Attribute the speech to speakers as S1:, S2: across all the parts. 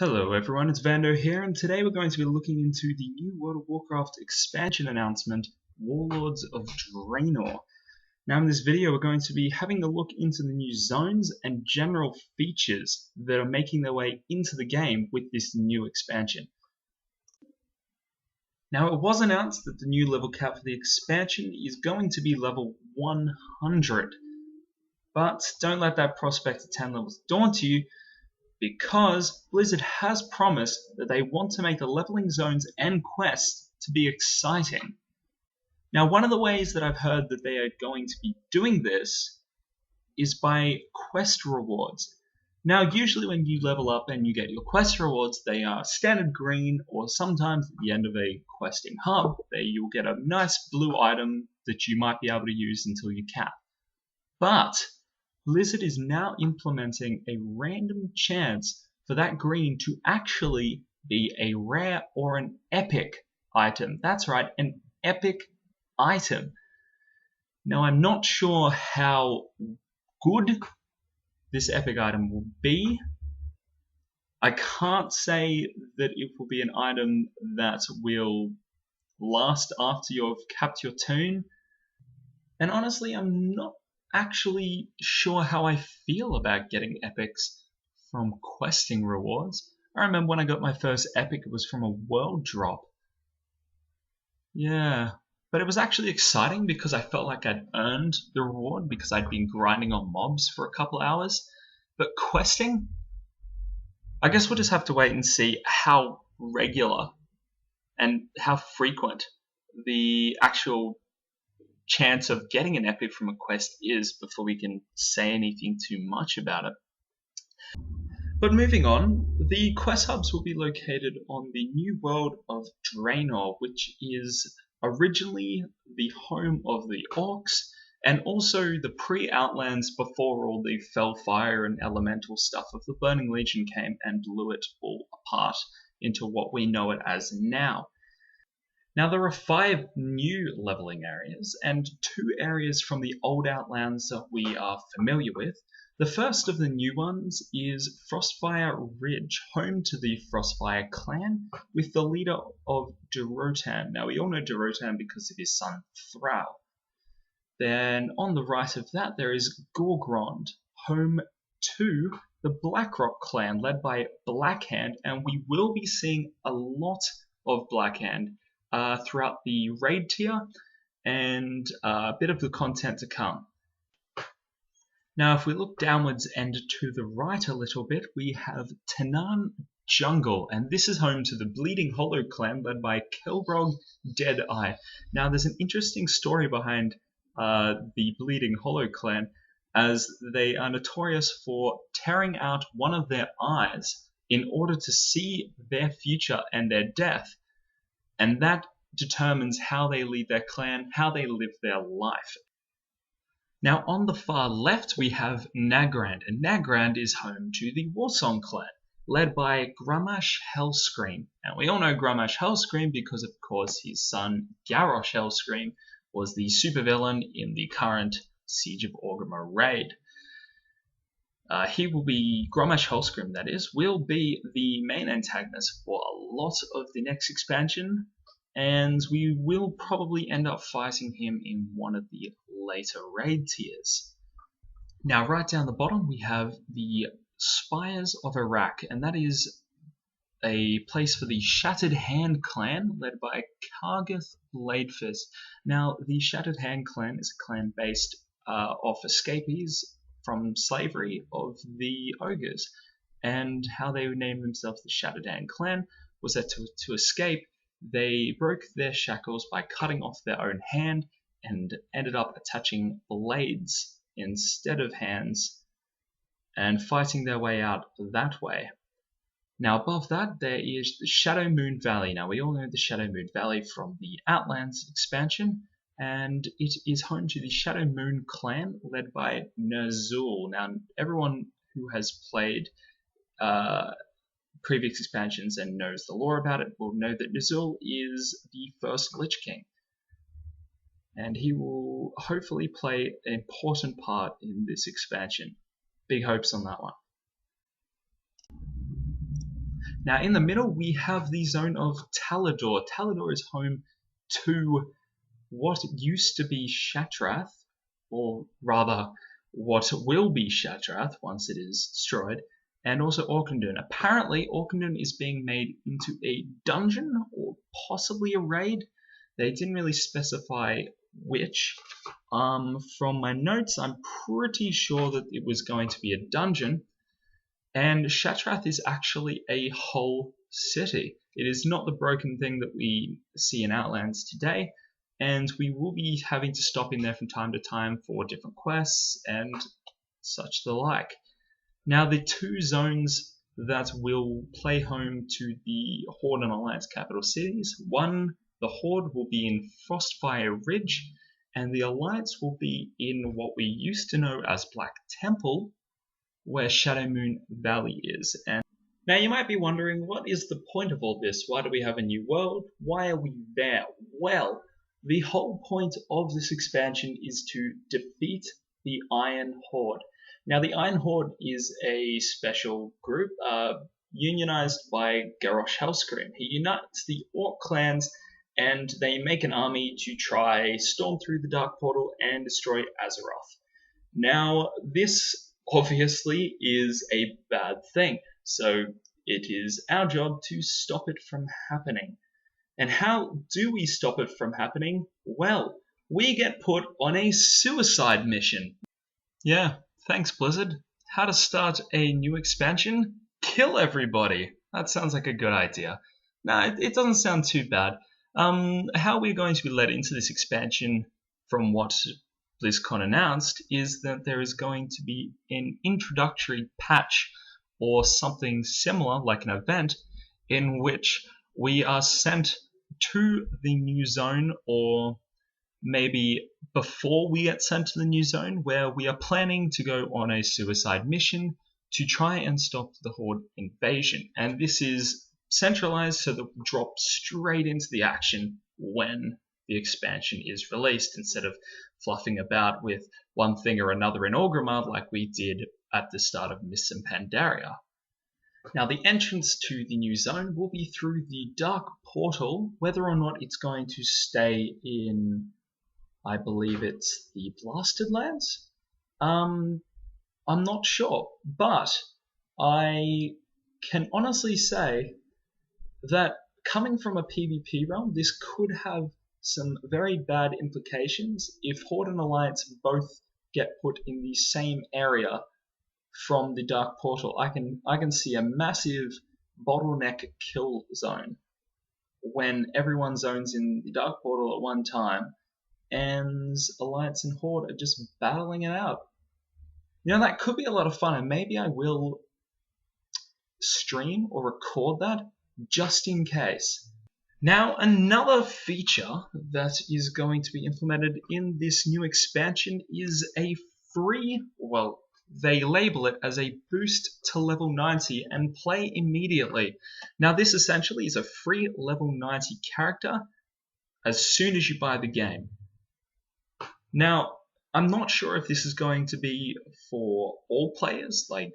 S1: Hello everyone, it's Vando here, and today we're going to be looking into the new World of Warcraft expansion announcement, Warlords of Draenor. Now in this video we're going to be having a look into the new zones and general features that are making their way into the game with this new expansion. Now it was announced that the new level cap for the expansion is going to be level 100, but don't let that prospect of 10 levels daunt you, because Blizzard has promised that they want to make the leveling zones and quests to be exciting. Now, one of the ways that I've heard that they are going to be doing this is by quest rewards. Now, usually when you level up and you get your quest rewards, they are standard green, or sometimes at the end of a questing hub, you'll get a nice blue item that you might be able to use until you cap. But Blizzard is now implementing a random chance for that green to actually be a rare or an epic item. That's right, an epic item. Now, I'm not sure how good this epic item will be. I can't say that it will be an item that will last after you've capped your tune. And honestly, I'm not actually sure how I feel about getting epics from questing rewards. I remember when I got my first epic, it was from a world drop. Yeah, but it was actually exciting because I felt like I'd earned the reward because I'd been grinding on mobs for a couple hours. But questing, I guess we'll just have to wait and see how regular and how frequent the actual chance of getting an epic from a quest is before we can say anything too much about it. But moving on, the quest hubs will be located on the new world of Draenor, which is originally the home of the orcs and also the pre-Outlands before all the Fellfire and elemental stuff of the Burning Legion came and blew it all apart into what we know it as now. Now, there are 5 new leveling areas and 2 areas from the old Outlands that we are familiar with. The first of the new ones is Frostfire Ridge, home to the Frostfire clan, with the leader of Durotan. Now, we all know Durotan because of his son Thrall. Then, on the right of that, there is Gorgrond, home to the Blackrock clan, led by Blackhand, and we will be seeing a lot of Blackhand throughout the raid tier and a bit of the content to come. Now, if we look downwards and to the right a little bit, we have Tanan Jungle, and this is home to the Bleeding Hollow clan led by Kelbrog Deadeye. Now, there's an interesting story behind the Bleeding Hollow clan, as they are notorious for tearing out one of their eyes in order to see their future and their death. And that determines how they lead their clan, how they live their life. Now, on the far left, we have Nagrand, and Nagrand is home to the Warsong clan, led by Grummash Hellscream. And we all know Grummash Hellscream because, of course, his son Garrosh Hellscream was the supervillain in the current Siege of Orgrimmar raid. Grummash Hellscream, that is, will be the main antagonist for a lot of the next expansion, and we will probably end up fighting him in one of the later raid tiers. Now, right down the bottom, we have the Spires of Iraq, and that is a place for the Shattered Hand clan, led by Kargath Bladefist. Now, the Shattered Hand clan is a clan based off escapees from slavery of the ogres, and how they named themselves the Shattered Hand clan was that to escape, they broke their shackles by cutting off their own hand and ended up attaching blades instead of hands and fighting their way out that way. Now, above that, there is the Shadow Moon Valley. Now, we all know the Shadow Moon Valley from the Outlands expansion, and it is home to the Shadow Moon clan led by Ner'zhul. Now, everyone who has played previous expansions and knows the lore about it will know that Ner'zhul is the first Lich King, and he will hopefully play an important part in this expansion. Big hopes on that one. Now in the middle we have the zone of Talador. Talador is home to what used to be Shatrath, or rather what will be Shatrath once it is destroyed, and also Orkandun. Apparently Orkandun is being made into a dungeon or possibly a raid. They didn't really specify which. From my notes, I'm pretty sure that it was going to be a dungeon. And Shatrath is actually a whole city. It is not the broken thing that we see in Outlands today, and we will be having to stop in there from time to time for different quests and such the like. Now, the two zones that will play home to the Horde and Alliance capital cities, one, the Horde will be in Frostfire Ridge, and the Alliance will be in what we used to know as Black Temple, where Shadowmoon Valley is. And now you might be wondering, what is the point of all this? Why do we have a new world? Why are we there? Well, the whole point of this expansion is to defeat the Iron Horde. Now, the Iron Horde is a special group unionized by Garrosh Hellscream. He unites the Orc clans and they make an army to try storm through the Dark Portal and destroy Azeroth. Now, this obviously is a bad thing, so it is our job to stop it from happening. And how do we stop it from happening? Well, we get put on a suicide mission. Yeah, thanks Blizzard. How to start a new expansion? Kill everybody. That sounds like a good idea. No, it doesn't sound too bad. How we're going to be led into this expansion, from what BlizzCon announced, is that there is going to be an introductory patch or something similar, like an event, in which we are sent to the new zone, or maybe before we get sent to the new zone, where we are planning to go on a suicide mission to try and stop the Horde invasion. And this is centralized so that we drop straight into the action when the expansion is released, instead of fluffing about with one thing or another in Orgrimmar like we did at the start of Mists and Pandaria. Now, the entrance to the new zone will be through the Dark Portal. Whether or not it's going to stay in, I believe it's the Blasted Lands, I'm not sure, but I can honestly say that coming from a PvP realm, this could have some very bad implications if Horde and Alliance both get put in the same area from the Dark Portal. I can see a massive bottleneck kill zone when everyone zones in the Dark Portal at one time and Alliance and Horde are just battling it out. You know, that could be a lot of fun, and maybe I will stream or record that just in case. Now, another feature that is going to be implemented in this new expansion is a free, well, they label it as a boost to level 90 and play immediately. Now, this essentially is a free level 90 character as soon as you buy the game. Now, I'm not sure if this is going to be for all players, like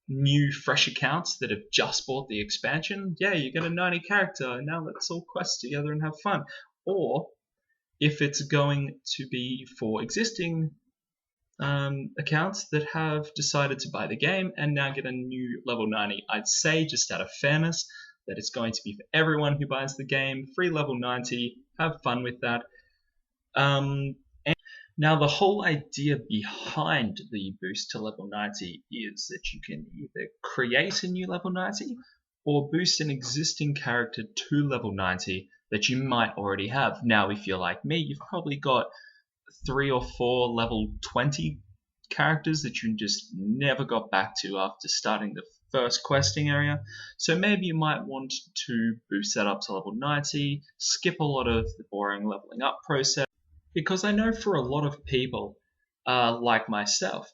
S1: new fresh accounts that have just bought the expansion. Yeah, you get a 90 character, now let's all quest together and have fun. Or if it's going to be for existing accounts that have decided to buy the game and now get a new level 90. I'd say, just out of fairness, that it's going to be for everyone who buys the game, free level 90, have fun with that. Now, the whole idea behind the boost to level 90 is that you can either create a new level 90 or boost an existing character to level 90 that you might already have. Now, if you're like me, you've probably got 3 or 4 level 20 characters that you just never got back to after starting the first questing area. So maybe you might want to boost that up to level 90, skip a lot of the boring leveling up process. Because I know for a lot of people, like myself,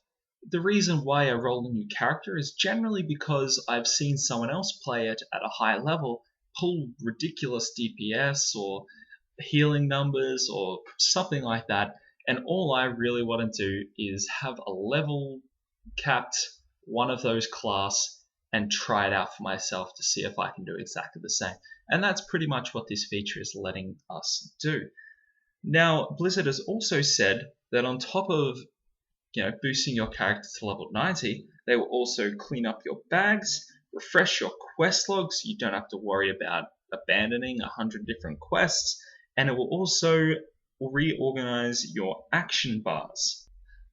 S1: the reason why I roll a new character is generally because I've seen someone else play it at a high level, pull ridiculous DPS or healing numbers or something like that, and all I really want to do is have a level capped one of those class and try it out for myself to see if I can do exactly the same. And that's pretty much what this feature is letting us do. Now, Blizzard has also said that on top of boosting your character to level 90, they will also clean up your bags, refresh your quest logs, so you don't have to worry about abandoning 100 different quests, and it will also reorganize your action bars.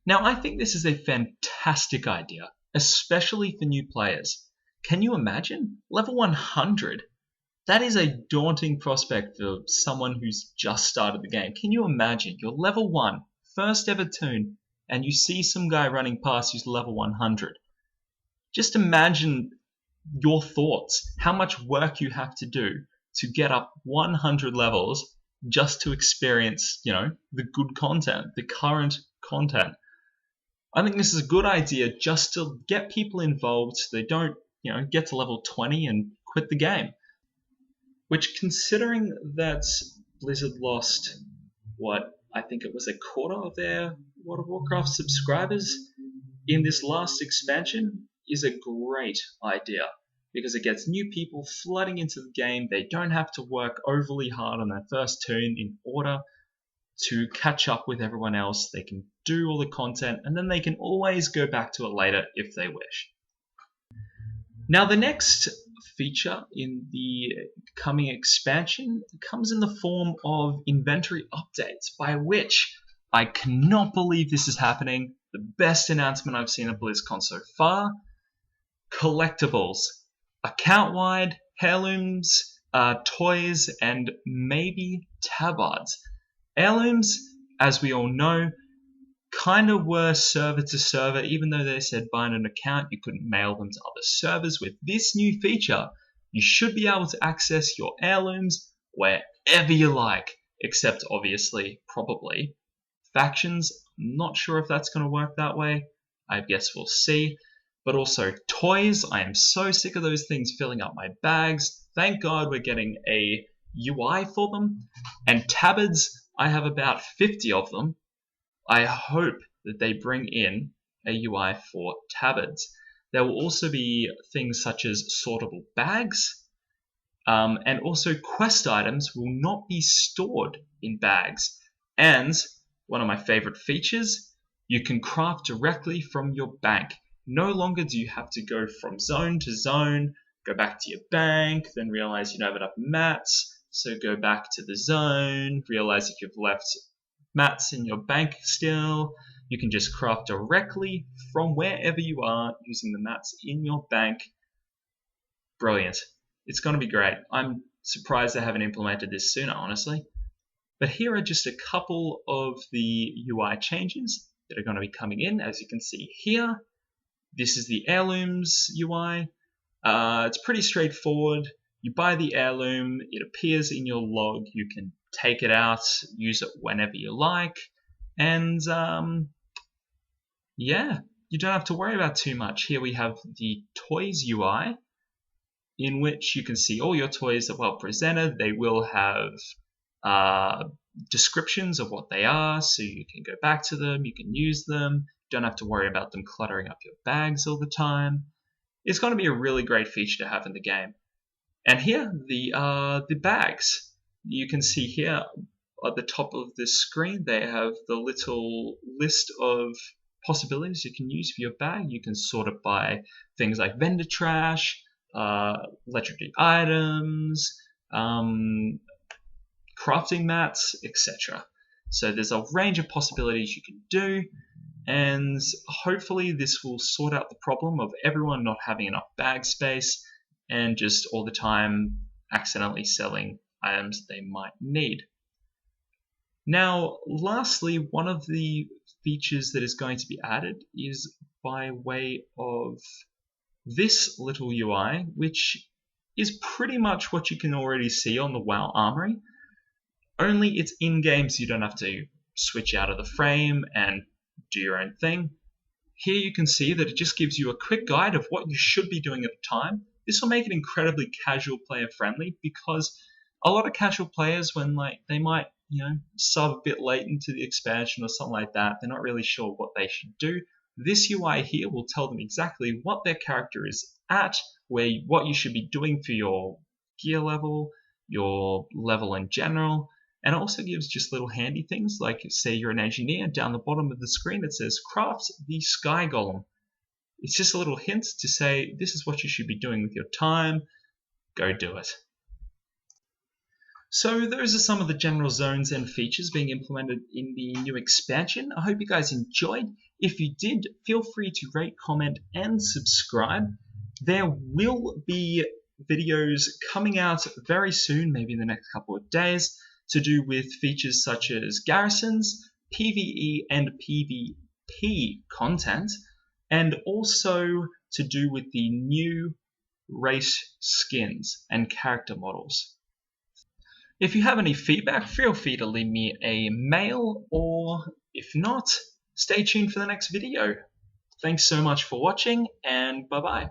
S1: Now, I think this is a fantastic idea, especially for new players. Can you imagine? Level 100? That is a daunting prospect for someone who's just started the game. Can you imagine? You're level 1, first ever toon, and you see some guy running past who's level 100. Just imagine your thoughts, how much work you have to do to get up 100 levels just to experience, the good content, the current content. I think this is a good idea just to get people involved so they don't, get to level 20 and quit the game. Which, considering that Blizzard lost, I think it was a quarter of their World of Warcraft subscribers in this last expansion, is a great idea. Because it gets new people flooding into the game. They don't have to work overly hard on their first toon in order to catch up with everyone else. They can do all the content, and then they can always go back to it later if they wish. Now, the next feature in the coming expansion comes in the form of inventory updates, by which I cannot believe this is happening. The best announcement I've seen at BlizzCon so far. Collectibles. Account-wide, heirlooms, toys, and maybe tabards. Heirlooms, as we all know, kind of were server to server. Even though they said bind an account, you couldn't mail them to other servers. With this new feature, you should be able to access your heirlooms wherever you like, except obviously, probably, factions. I'm not sure if that's going to work that way. I guess we'll see. But also toys. I am so sick of those things filling up my bags. Thank God we're getting a UI for them. And tabards, I have about 50 of them. I hope that they bring in a UI for tabards. There will also be things such as sortable bags, and also quest items will not be stored in bags. And one of my favorite features, you can craft directly from your bank. No longer do you have to go from zone to zone, go back to your bank, then realize you don't have enough mats, so go back to the zone, realize if you've left mats in your bank still. You can just craft directly from wherever you are using the mats in your bank. Brilliant. It's going to be great. I'm surprised they haven't implemented this sooner, honestly. But here are just a couple of the UI changes that are going to be coming in. As you can see here, this is the heirlooms UI. It's pretty straightforward. You buy the heirloom, it appears in your log, you can take it out, use it whenever you like, and yeah, you don't have to worry about too much. Here we have the toys UI, in which you can see all your toys are well presented. They will have descriptions of what they are, so you can go back to them, you can use them, don't have to worry about them cluttering up your bags all the time. It's going to be a really great feature to have in the game. And here, the bags. You can see here at the top of the screen, they have the little list of possibilities you can use for your bag. You can sort it by things like vendor trash, legendary items, crafting mats, etc. So there's a range of possibilities you can do, and hopefully this will sort out the problem of everyone not having enough bag space and just all the time accidentally selling items they might need. Now, lastly, one of the features that is going to be added is by way of this little UI, which is pretty much what you can already see on the WoW Armory, only it's in-game, so you don't have to switch out of the frame and do your own thing. Here you can see that it just gives you a quick guide of what you should be doing at the time. This will make it incredibly casual player friendly, because a lot of casual players, when they might sub a bit late into the expansion or something like that, they're not really sure what they should do. this UI here will tell them exactly what their character is at, what you should be doing for your gear level, your level in general, and it also gives just little handy things like, say you're an engineer, down the bottom of the screen it says craft the sky golem. It's just a little hint to say this is what you should be doing with your time, go do it. So those are some of the general zones and features being implemented in the new expansion. I hope you guys enjoyed. If you did, feel free to rate, comment, and subscribe. There will be videos coming out very soon, maybe in the next couple of days, to do with features such as garrisons, PvE and PvP content, and also to do with the new race skins and character models. If you have any feedback, feel free to leave me a mail, or if not, stay tuned for the next video. Thanks so much for watching, and bye-bye.